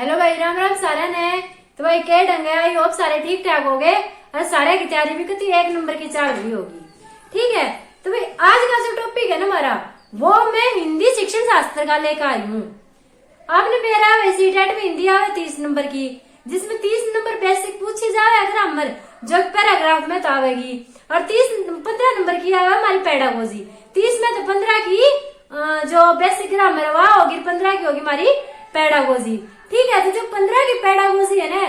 Hello भाई, राम राम सारा ने। तो भाई क्या ढंग है, आई होप सारे ठीक ठाक हो गए और सारे की तैयारी भी कितनी एक नंबर की चल रही होगी। ठीक है, तो भाई आज का जो टॉपिक है ना हमारा, वो मैं हिंदी शिक्षण शास्त्र का लेकर आई हूँ। आपने मेरा वैसे टेट में हिंदी आवे 30 नंबर की, जिसमें 30 नंबर बेसिक पूछी जाए ग्रामर जो पैराग्राफ में तो आवेगी, और 15 नंबर की आवे हमारी पेडागोजी। 30 में तो 15 की जो बेसिक ग्रामर है वह होगी, 15 की होगी हमारी पेडागोजी। ठीक है, तो जो 15 की पेडागोजी है ना,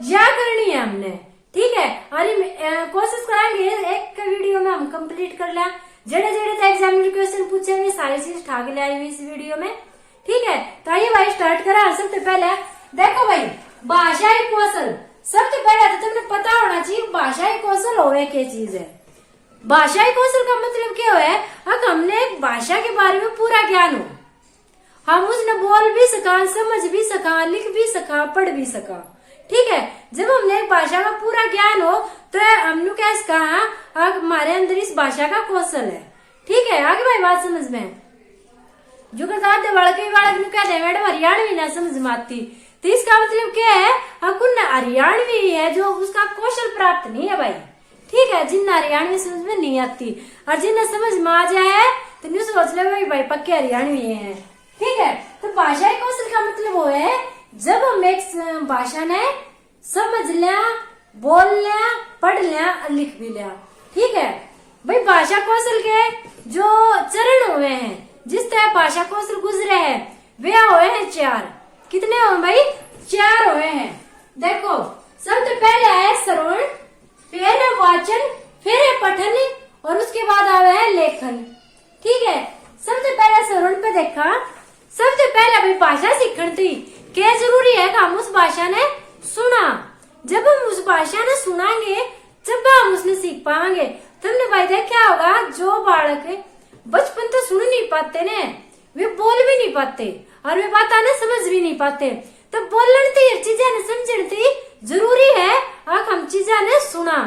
या करनी है हमने। ठीक है, और कोशिश करेंगे एक वीडियो में हम कंप्लीट कर लें। जेड़े जेड़े एग्जाम क्वेश्चन पूछेंगे सारी चीज ठाक ले आई हुई इस वीडियो में। ठीक है, तो आइए भाई स्टार्ट करा। सबसे पहले देखो भाई, भाषाई कौशल। सबसे पहले तो तुमने पता होना चाहिए भाषाई कौशल होवे क्या चीज है। भाषाई कौशल का मतलब क्या है, अगर हमने एक भाषा के बारे में पूरा ज्ञान हो, हम उसने बोल भी सका, समझ भी सका, लिख भी सका, पढ़ भी सका। ठीक है, जब हमने एक भाषा का पूरा ज्ञान हो तो हमने कैसे कहा हमारे अंदर इस भाषा का कौशल है। ठीक है, आगे भाई बात समझ में जो कहते बालक कहते हैं मैडम हरियाणवी ना समझ में आती, तो इसका मतलब क्या है, अकुन हरियाणवी है जो उसका कौशल प्राप्त नहीं है भाई। ठीक है, जिन हरियाणवी समझ में नहीं आती और जिन्हें समझ में आ जाए तो नहीं सोच ले भाई पक्के हरियाणवी है। ठीक है, तो भाषाई कौशल का मतलब वो है जब हम एक भाषा ने समझ लिया, बोल लिया, पढ़ लिया और लिख भी लिया। ठीक है भाई, भाषा कौशल के जो चरण हुए हैं, जिस तरह भाषा कौशल गुजरे हैं वे हुए हैं 4। कितने हुए भाई? 4 हुए हैं। देखो, सबसे पहले है श्रवण, फिर है वाचन, फिर है पठन और उसके बाद आवे है लेखन। ठीक है, सबसे पहले श्रवण पे देखा। सबसे पहले भाई भाषा सीखने थी क्या जरूरी है कि हम उस भाषा ने सुना। जब हम उस भाषा ने सुनाएंगे जब हम उसने सीख पाएंगे। तुमने भाई देख क्या होगा, जो बालक बचपन तो सुन नहीं पाते ने, वे बोल भी नहीं पाते और वे बात ने समझ भी नहीं पाते, तो बोलने थी चीजें ने समझने थी जरूरी है हम चीजें ने सुना।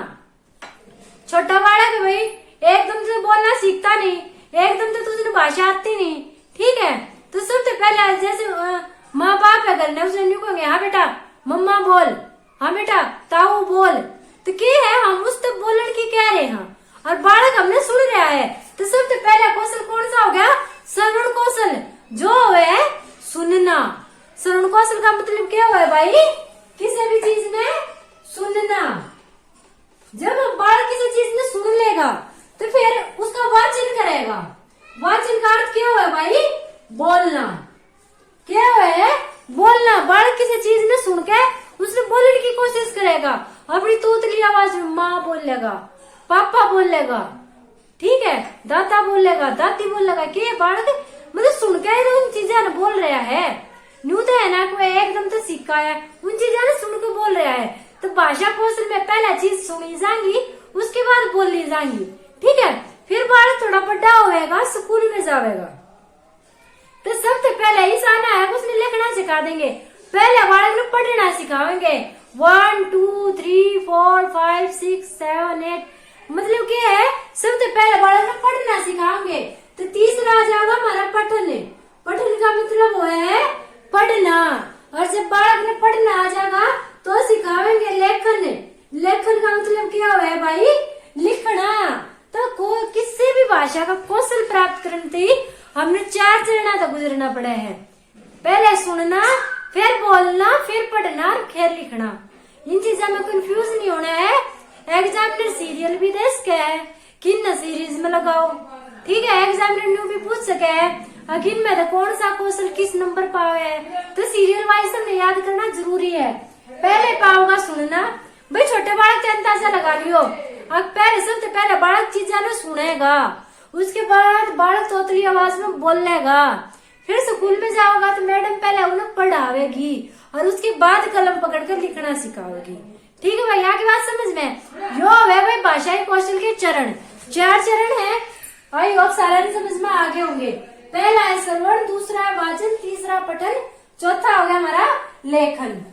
छोटा बालक भाई एकदम से बोलना सीखता नहीं, एकदम से तुझे भाषा आती नहीं। ठीक है, तो सबसे पहले जैसे माँ बाप है घर ने उसने नहीं कहेंगे हाँ बेटा मम्मा बोल, हाँ बेटा ताऊ बोल, तो क्या है हम उस तक बोलने की कह रहे हैं और बालक हमने सुन रहा है। तो सबसे पहला कौशल कौन सा हो गया? श्रवण कौशल, जो है सुनना। श्रवण कौशल का मतलब क्या हुआ है भाई? किसी भी चीज में सुनना। जब बालक किसी चीज में सुन लेगा तो फिर उसका वाचन करेगा। वाचन का अर्थ क्या हुआ भाई? बोलना। क्या है? बोलना। बालक किसी चीज ने सुन के उसने बोलने की कोशिश करेगा, अपनी तोतली आवाज में माँ बोल लेगा, पापा बोल लेगा, ठीक है, दादा बोल लेगा, दादी बोल लेगा। क्या बालक मतलब सुन के उन चीजें बोल रहा है, न्यू तो है ना कोई एकदम तो सीखा है, उन चीजें ने सुन के बोल रहा है। तो भाषा कौशल में पहला चीज सुनी जाएंगी, उसके बाद बोलनी जाएंगी। ठीक है, फिर बालक थोड़ा बड़ा होएगा, स्कूल में जाएगा, तो सबसे पहले इस आना है उसने लिखना सिखा देंगे। पहले बालक ने पढ़ना सिखाएंगे 1 2 3 4 5 6 7 8, मतलब क्या है सबसे पहले बालक ने पढ़ना सिखाएंगे। तो तीसरा आ जाएगा हमारा पठन। पठन का मतलब वो है पढ़ना, और जब बालक ने पढ़ना आ जाएगा तो सिखाएंगे लेखन। लेखन का मतलब क्या हुआ है भाई? लिखना। तो किसी भी भाषा का कौशल प्राप्त करने थी हमने 4 चरण तक गुजरना पड़ा है। पहले सुनना, फिर बोलना, फिर पढ़ना और फिर लिखना। इन चीजों में कंफ्यूज नहीं होना है। एग्जामिनर सीरियल भी दे सके है किन सीरीज में लगाओ। ठीक है, एग्जामिनर न्यू भी पूछ सके है किन में कौन सा कौशल किस नंबर पावे है, तो सीरियल वाइज हमने याद करना जरूरी है। पहले पाओगा सुनना। भाई छोटे बालक के अंदाजा लगा लियो। अब पहले सबसे पहले बालक चीजा ने सुनेगा, उसके बाद बालक तोतली आवाज में बोलेगा, फिर स्कूल में जाओगा तो मैडम पहले उन्हें पढ़ावेगी और उसके बाद कलम पकड़कर लिखना सिखाएगी। ठीक है भाई, आगे बात समझ में यो है भाई भाषाई कौशल के चरण। 4 चरण है, आई होप सारे समझ में आगे होंगे। पहला है श्रवण, दूसरा है वाचन, तीसरा पठन, चौथा हो गया हमारा लेखन।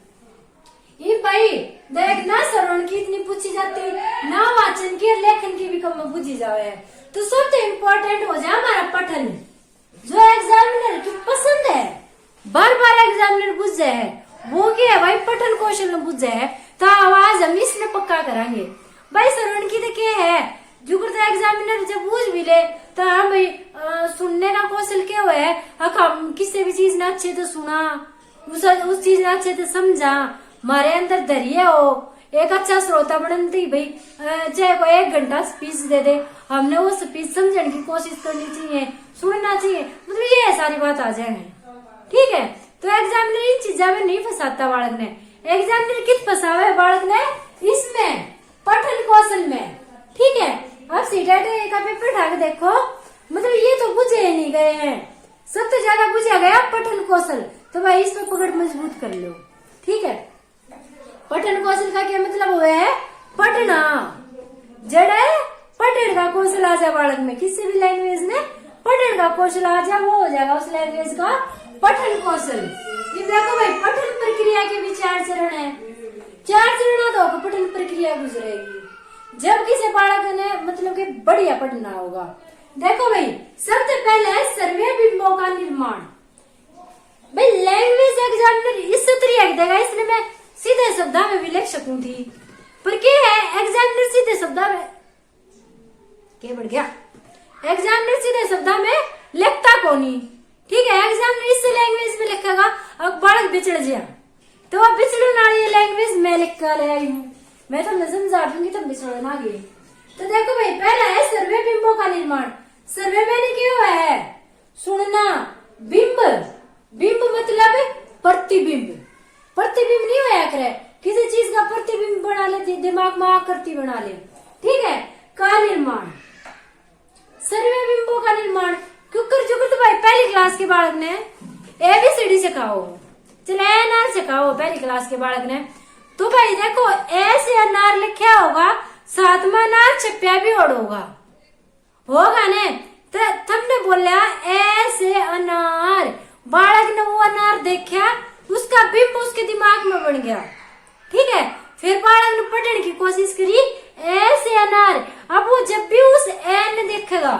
ये भाई देखना श्रवण की इतनी पूछी जाती ना, वाचन की लेखन की भी कम पूछी जाए। तो सबसे इम्पोर्टेंट हो जाए हमारा पठन, जो एग्जामिनर की पसंद है, बार बार एग्जामिनर पूछ जाए वो क्या है भाई, पठन कौशल में बुझे है तो आवाज हम इसने पक्का करांगे भाई। श्रवण की तो क्या है, जो करता एग्जामिनर जब पूछ भी ले तो हाँ भाई सुनने का कौशल क्या हुआ है, हम किसी भी चीज ने अच्छे से सुना, उस चीज ने अच्छे से समझा, हमारे अंदर धैर्य हो, एक अच्छा श्रोता बनती भाई। चाहे कोई 1 घंटा स्पीच दे दे, हमने वो स्पीच समझने की कोशिश करनी चाहिए, सुनना चाहिए, मतलब ये सारी बात आ जाएंगे। ठीक है, तो एग्जामिनर इन चीजा में नहीं फंसाता बालक ने। एग्जामिनर किस फंसा हुआ है बालक ने, इसमें पठन कौशल में। ठीक है, अब सीटेट का पेपर उठा के देखो, मतलब ये तो बुझे ही नहीं गए हैं, सबसे ज्यादा बुझा गया पठन कौशल। तो भाई इस पर पकड़ मजबूत कर लो। ठीक है, पठन कौशल का क्या मतलब हुआ है, पढ़ना। जड़ है पढ़ने का कौशल आ जाए बालक में, किसी भी लैंग्वेज में पढ़ने का कौशल आ जाए, वो हो जाएगा उस लैंग्वेज का पठन कौशल। ये देखो भाई, पठन प्रक्रिया के भी 4 चरण है, 4 चरणों तो पठन प्रक्रिया गुजरेगी जब किसी बालक ने मतलब कि बढ़िया पढ़ना होगा। देखो भाई, सबसे पहले है सर्वे बिंबों का निर्माण। भाई लैंग्वेज एग्जामिनर इस तरीके देगा, इसलिए मैं सीधे शब्दों में भी लिख सकूं थी, पर क्या है एग्जामिनर सीधे शब्दों में क्या बढ़ गया, एग्जामिनर सीधे शब्दों में लिखता कोनी। ठीक है, एग्जामिनर इस लैंग्वेज में लिखेगा, अब बालक बिछड़ गया तो अब बिछड़न वाली लैंग्वेज मैं लिख कर ले आई हूँ, मैं तो समझा दूंगी तब बिछड़ना गई। तो देखो भाई, पहला है सर्वे बिंबों का निर्माण। सर्वे मैंने क्या हुआ है, सुनना, बिंब, बिंब मतलब प्रतिबिंब, प्रतिबिंब नहीं होया करे, किसी चीज का प्रतिबिंब बना ले, दिमाग में आकृति बना ले। ठीक है, का निर्माण, सर्वे बिंबों का निर्माण। क्योंकि जो तो भाई पहली क्लास के बालक ने ABCD सिखाओ, चले अनार सिखाओ पहली क्लास के बालक ने, तो भाई देखो ऐसे अनार लिखा होगा, 7वां अनार छप्या भी और होगा ने, तो तुमने बोला ऐसे अनार, बालक ने वो अनार देखा, उसका बिंब उसके दिमाग में बन गया। ठीक है, फिर बालक ने पढ़ने की कोशिश करी, ऐसे अनार। अब वो जब भी उस एन देखेगा,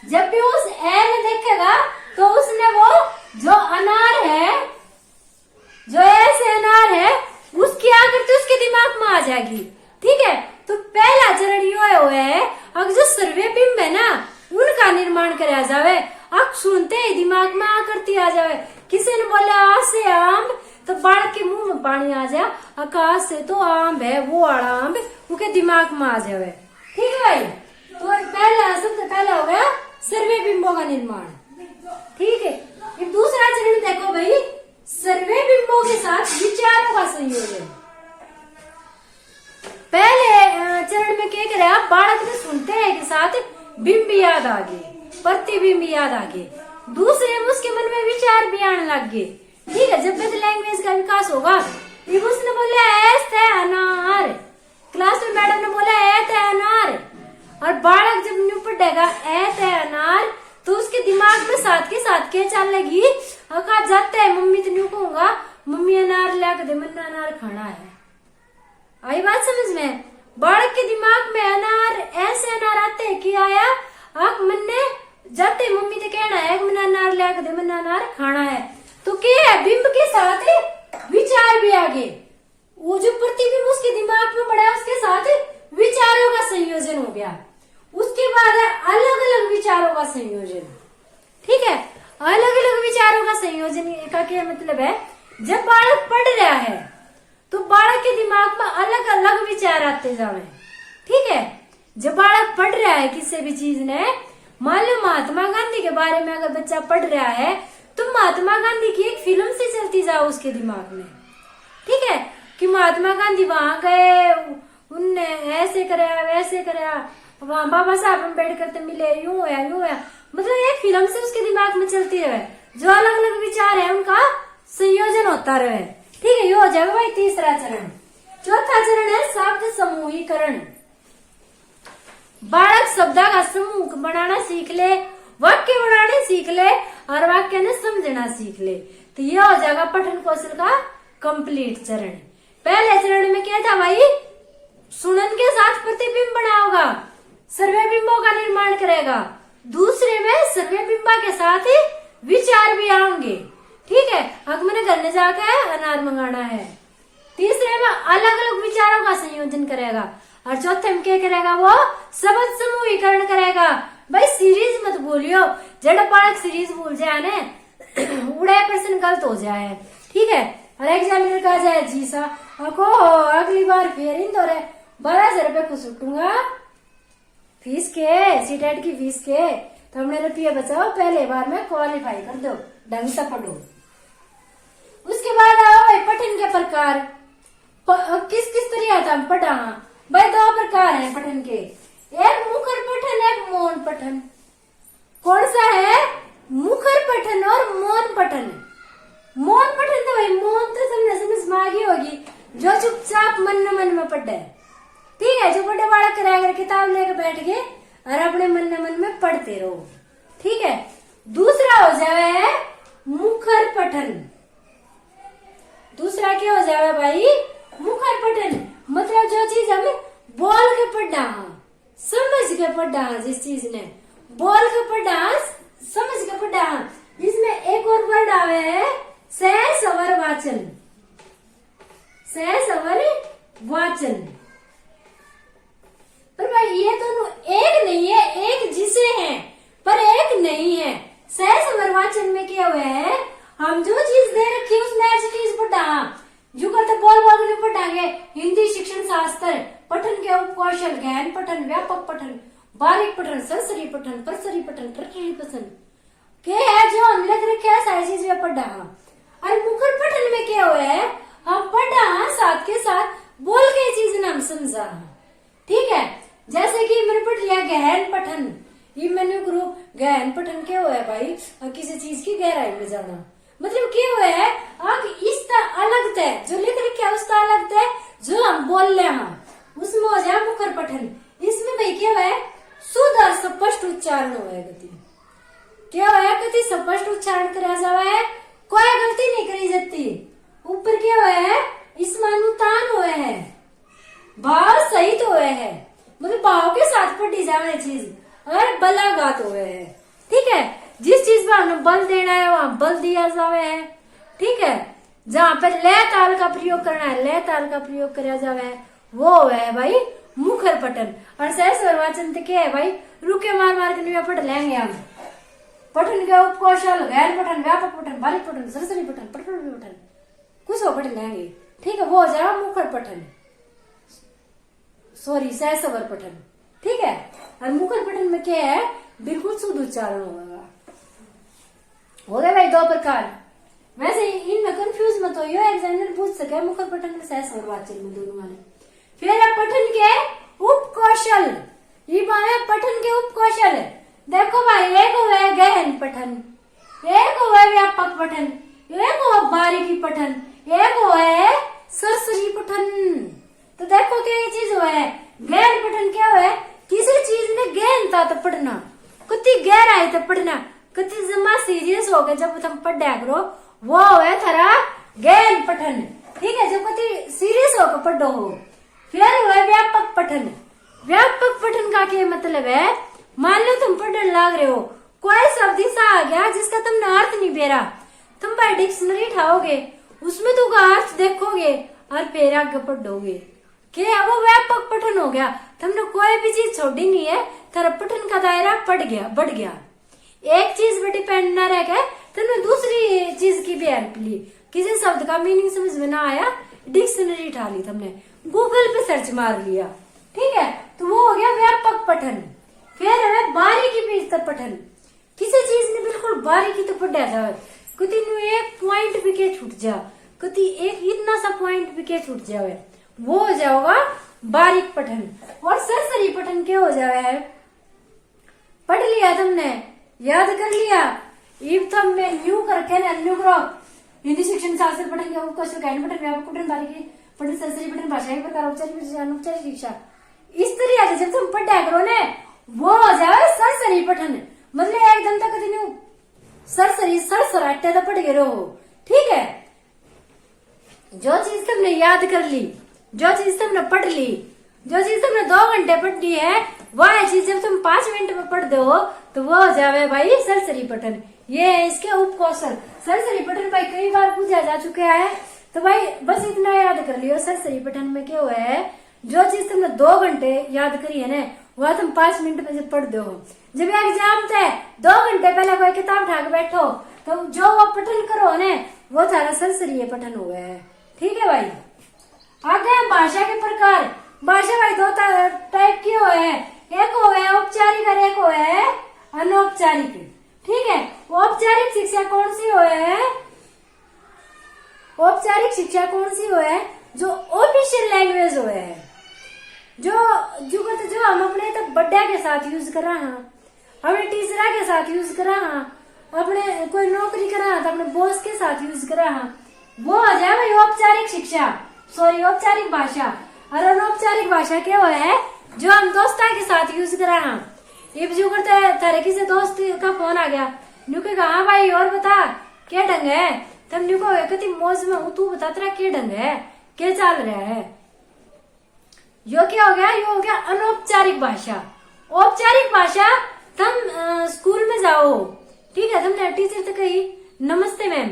जब भी उस एन देखेगा तो उसने वो जो अनार है, जो ऐसे अनार है, उसकी आकृति उसके दिमाग में आ जाएगी। ठीक है, तो पहला चरण ये हुआ है, अब जो सर्वे बिंब है ना, उनका निर्माण कराया जावे। अब सुनते ही दिमाग में आकृति आ जावे। किसी ने बोला आज से आम, तो बालक के मुंह में पानी आ जाए, आकाश से तो आम है, वो वाला आम उनके दिमाग में आ जावे। ठीक है भाई, तो पहला सबसे पहला हो गया सर्वे बिंबों का निर्माण। ठीक है, एक दूसरा चरण देखो भाई, सर्वे बिंबों के साथ विचारों का संयोजन। पहले चरण में क्या करेगा, बालक ने सुनते हैं के साथ बिंब याद आ गए, प्रतिबिंब याद आ गए, दूसरे में उसके मन में विचार भी आने लग गए। ठीक है, जब भी लैंग्वेज का विकास होगा, उसने बोला ऐसे अनार, क्लास में मैडम ने बोला ऐसे अनार, और बालक जब न्यू पढ़ेगा ऐसे अनार, तो उसके दिमाग में साथ के साथ क्या चल लगी, कहा जाते है मम्मी तो न्यू कहूंगा, मम्मी अनार ला के दे, मन अनार खाना है। आई बात समझ में, बालक के दिमाग में अनार, ऐसे अनार आते है कि आया, आप मन ने जाते मम्मी तो कहना है मन अनार ला के दे, मन अनार खाना है। तो क्या है, बिंब के साथ विचार भी आगे, वो जो प्रतिबिंब उसके दिमाग में पड़ा, उसके साथ विचारों का संयोजन हो गया। उसके बाद है अलग अलग विचारों का संयोजन। ठीक है, अलग अलग विचारों का संयोजन का क्या मतलब है, जब बालक पढ़ रहा है तो बालक के दिमाग में अलग अलग विचार आते जावे। ठीक है, जब बालक पढ़ रहा है किसी भी चीज ने, मान लो महात्मा गांधी के बारे में अगर बच्चा पढ़ रहा है, तो महात्मा गांधी की एक फिल्म से चलती जाओ उसके दिमाग में। ठीक है, कि महात्मा गांधी वहां गए, उनने ऐसे कराया वैसे कराया, वहां बाबा साहब अम्बेडकर से मिले, यूं है यूं है, मतलब एक फिल्म से उसके दिमाग में चलती रहे, जो अलग अलग विचार है उनका संयोजन होता रहे। ठीक है, ये हो जाएगा भाई तीसरा चरण। चौथा चरण है शब्द समूहीकरण। बालक शब्दा का समूह बनाना सीख ले, वाक्य बनाने सीख ले, और वाक्य ने समझना सीख ले, तो ये हो जाएगा पठन कौशल का कंप्लीट चरण। पहले चरण में क्या था भाई, सुनन के साथ प्रतिबिंब बनाओगा, सर्वे बिंबों का निर्माण करेगा। दूसरे में सर्वे बिंबा के साथ ही विचार भी आएंगे। ठीक है। अब मैंने घर में जाकर अनार मंगाना है। तीसरे में अलग अलग विचारों का संयोजन करेगा। और चौथे में क्या करेगा, वो शब्द समूहीकरण करेगा। भाई सीरीज मत बोलियो, जड़ बालक सीरीज भूल जाए ने उड़े प्रश्न गलत हो जाए, ठीक है। और एग्जामिनर कहा जाए जी सा को अगली बार फिर इन दौरे 12,000 रुपये को छूटूंगा फीस के, सीटेट की फीस के, तो हमने रुपये बचाओ, पहले बार में क्वालिफाई कर दो, ढंग से पढ़ो। उसके बाद आओ भाई पठन के प्रकार, किस किस तरीके था पढ़ा। भाई 2 प्रकार हैं पठन के, एक मुखर पठन, एक मौन पठन। कौन सा है, मुखर पठन और मौन पठन। मौन पठन तो भाई मौन तो तुमने समझ में आ गई होगी, जो चुपचाप मन में पढ़े, ठीक है। जो बड़े बड़ा कराकर किताब लेकर बैठ गए और अपने मन में पढ़ते रहो, ठीक है। दूसरा हो जावे मुखर पठन। दूसरा क्या हो जावे भाई, मुखर पठन, मतलब जो चीज हम बोल के पढ़ा, समझ के पढ़ा, जिस चीज ने बोल के पढ़ा, समझ के पढ़ा। इसमें एक और वर्ड आवे है सहसवर वाचन। सहसवर वाचन, पर भाई ये दोनों एक नहीं है, एक जिसे है पर एक नहीं है। सहसवर वाचन में क्या हुआ है, हम जो चीज दे रखी है उसमें ऐसी चीज पढ़ा, जो करते बोल बोल नहीं पढ़ांगे। हिंदी शिक्षण शास्त्र, पठन के उपकौशल, गहन पठन, व्यापक पठन, बारीक पठन, सरसरी पठन, परसरी पठन, टटरी पठन, क्या है जो हम लिख रखे है सारी चीज में पढ़ा। और मुखर पठन में क्या हुआ है, हम पढ़ा साथ के साथ बोल के चीज ने हम समझा, ठीक है। जैसे कि मैंने पढ़ लिया गहन पठन, ये मैंने ग्रुप गहन पठन क्या हुआ है भाई, किसी चीज की गहराई में जाना, मतलब क्या हुआ है, आग इसका अलग तय, जो लिख रखा है उसका अलग तय, जो हम बोल रहे हैं उसमें हो जाए मुखर पठन। इसमें भाई क्या हुआ है, शुद्ध और स्पष्ट उच्चारण हुआ है, गति क्या हुआ है, गति स्पष्ट उच्चारण करा जावा है, कोई गलती नहीं करी जाती। ऊपर क्या हुआ है, इसमें अनुतान हुआ है, भाव सहित हुए है, मतलब भाव के साथ पढ़ी जावे चीज, और बलाघात हुए है, ठीक है। जिस चीज पर हमने बल देना है वहां बल दिया जावे है, ठीक है। जहां पर लय ताल का प्रयोग करना है लय ताल का प्रयोग करा जावे है, वो है भाई मुखर पठन। और सहस्वर वाचन तो क्या है भाई, रुके मार मार के पढ़ लेंगे हम। पठन के उपकौशल, गहन पठन, व्यापक पठन, बारीक पठन, सरसरी पठन, पठन पठन, कुछ पढ़ लेंगे, ठीक है। वो हो जाएगा मुखर पठन, सॉरी सहस्वर पठन, ठीक है। और मुखर पठन में क्या है, बिल्कुल शुद्ध उच्चारण होगा। हो गए भाई 2 प्रकार। वैसे इनमें कंफ्यूज मत हो, एग्जामिनर पूछ सके मुखर पठन में सहस्वर वाचन में दोनों वाले। फिर अब पठन के उपकौशल, ये पठन के उपकौशल, देखो भाई एक हुआ गहन पठन, एक हुआ व्यापक पठन, एक हुआ बारीकी पठन, एक हुआ सरसरी पठन। तो देखो क्या ये चीज हुआ है, गहन पठन क्या हुआ है, किसी चीज ने गहनता तो पढ़ना, कितनी गहराई तो पढ़ना, कितनी जमा सीरियस हो गए जब तुम पढ़ा करो, वो है थारा गहन पठन, ठीक है, जो कितनी सीरियस होकर पढ़ो हो। फिर हुआ व्यापक पठन। व्यापक पठन का क्या मतलब है, मान लो तुम पढ़ने लग रहे हो, कोई शब्द ऐसा आ गया जिसका तुमने अर्थ नहीं बेरा, तुम भाई डिक्शनरी उठाओगे, उसमें तुम अर्थ देखोगे और फिर आगे पढ़ोगे, क्या वो व्यापक पठन हो गया। तुमने कोई भी चीज छोड़ी नहीं है, तेरा पठन का दायरा बढ़ गया। एक चीज पे डिपेंड न रह गए, तुमने दूसरी चीज की भी हेल्प ली, किसी शब्द का मीनिंग समझ में ना आया, डिक्शनरी उठा ली तुमने, गूगल पे सर्च मार लिया, ठीक है, तो वो हो गया व्यापक पठन। फिर है बारीकी पे पठन, किसी चीज ने बिल्कुल बारीकी तो पढ़ा जाए, कति एक पॉइंट भी के छूट जा, कति एक इतना सा पॉइंट भी के छूट जाए, वो हो जाएगा बारीक पठन। और सरसरी पठन क्या हो जाए, पढ़ लिया तुमने, याद कर लिया, इब तुम मैं न्यू करके ना न्यू करो, हिंदी शिक्षण शास्त्र पठन के उपकौशल, गहन पठन, व्यापक पठन, बारीकी पठन, सरसरी पठन, भाषा के प्रकार, औपचारिक अनौपचारिक शिक्षा, इस तरह से जब तुम पढ़ा करो ने, वो हो जाए सरसरी पठन, मतलब एकदम तक कंटिन्यू सरसरी सरसराटे तो पढ़ गए रहो, ठीक है। जो चीज तुमने याद कर ली, जो चीज तुमने पढ़ ली, जो चीज तुमने 2 घंटे पढ़ी है, वह चीज जब तुम 5 मिनट में पढ़ दो तो वो हो जावे भाई सरसरी पठन। ये है इसके उपकौशल। सरसरी पठन भाई कई बार पूछा जा चुका है, तो भाई बस इतना याद कर लियो। सरसरी पठन में क्या हुआ है, जो चीज तुमने 2 घंटे याद करी है ना, वह तुम 5 मिनट में पढ़ दो। जब एग्जाम थे 2 घंटे पहले कोई किताब उठा के बैठो, तो जो वो पठन करो ना, वो थारा सरसरी पठन हुआ है। ठीक है भाई। आगे भाषा के प्रकार। भाषा भाई 2 टाइप की हुए है, एक हुआ है औपचारिक और एक हुआ है अनौपचारिक। ठीक है। औपचारिक शिक्षा कौन सी हुआ है, औपचारिक शिक्षा कौन सी हुआ है, जो ऑफिशियल लैंग्वेज हुआ है, जो हम अपने तक बड्डा के साथ यूज कर रहा हैं, अपने टीचरा के साथ यूज कर रहा हैं, अपने कोई नौकरी कर रहा है तो अपने बॉस के साथ यूज कर रहा हैं, वो आ जाए भाई औपचारिक शिक्षा, सॉरी औपचारिक भाषा। और अनौपचारिक भाषा क्या हुआ है, जो हम दोस्ता के साथ यूज कर रहा हैं। ये जो करते थारे किसी दोस्त का फोन आ गया, न्यू के कहा हाँ भाई और बता क्या ढंग है, तब न्यू को कति मौज में हूँ, तू बता तेरा क्या ढंग है, क्या चल रहा है। यो क्या हो गया, यो हो गया अनौपचारिक भाषा। औपचारिक भाषा, तुम स्कूल में जाओ, ठीक है, तुमने टीचर से कही नमस्ते मैम,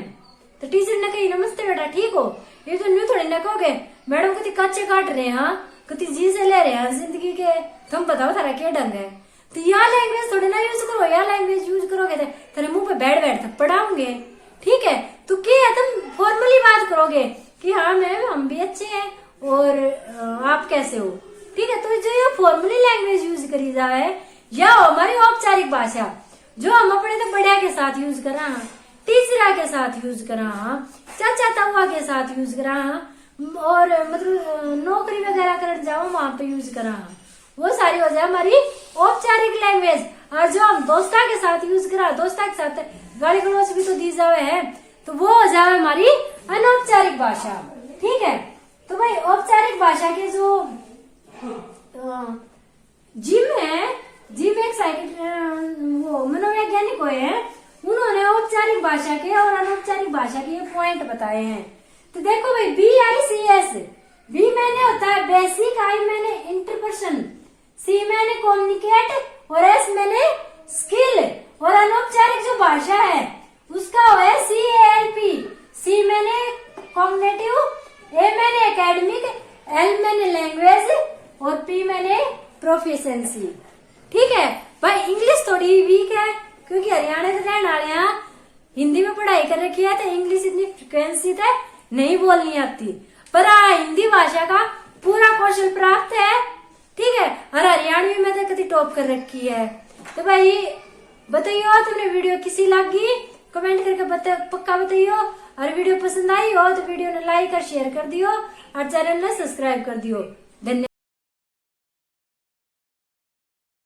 तो टीचर ने कही नमस्ते बेटा ठीक हो। ये तो न्यू थोड़ी ना कहोगे मैडम कति कच्चे काट रहे हैं, हाँ कति जी से ले रहे हैं जिंदगी के, तुम बताओ थारा क्या ढंग है। तो यह लैंग्वेज थोड़ी ना यूज करो, यह लैंग्वेज यूज करोगे तो तेरे मुंह पे बैठ बैठ पढ़ाऊंगे। ठीक है। तो क्या है, तुम फॉर्मली बात करोगे कि हाँ मैम हम भी अच्छे हैं और आप कैसे हो। ठीक है। तो जो ये फॉर्मली लैंग्वेज यूज करी जाए, यह हमारी औपचारिक भाषा, जो हम अपने तो बड़े के साथ यूज कर रहा हैं, टीचरा के साथ यूज कर रहा हैं, चाचा ताऊआ के साथ यूज कर रहा हैं, और मतलब नौकरी वगैरह करने जाओ वहां पे यूज कर रहा हैं, वो सारी हो जाए हमारी औपचारिक लैंग्वेज। और जो हम दोस्ता के साथ यूज करा, दोस्ता के साथ गाली गलौज भी तो दी जावे है, तो वो हो जाए हमारी अनौपचारिक भाषा। ठीक है। तो भाई औपचारिक भाषा के जो जिम है, जिम एक वो मनोवैज्ञानिक हुए हैं, उन्होंने औपचारिक भाषा के और अनौपचारिक भाषा के ये पॉइंट बताए हैं। तो देखो भाई BICS, बी मैंने होता है बेसिक, आई मैंने इंटरपर्सन, सी मैंने कम्युनिकेट और एस मैंने स्किल। और अनौपचारिक जो भाषा है उसका है CALP, सी मैंने कॉग्निटिव, ए मैंने एकेडमिक, एल मैंने लैंग्वेज और पी मैंने प्रोफिशिएंसी। ठीक है भाई। इंग्लिश थोड़ी वीक है क्योंकि हरियाणा से रहने वाले यहाँ हिंदी में पढ़ाई कर रखी है, तो इंग्लिश इतनी फ्रिक्वेंसी से नहीं बोलनी आती, पर हिंदी भाषा का पूरा कौशल प्राप्त है। ठीक है। और हरियाणवी में तो कति टॉप कर रखी है। तो भाई बताइयो तुमने वीडियो किसी लगी, कमेंट करके पक्का बताइयो। और वीडियो पसंद आई हो तो वीडियो ने लाइक और शेयर कर दियो और चैनल ने सब्सक्राइब कर दियो। धन्यवाद।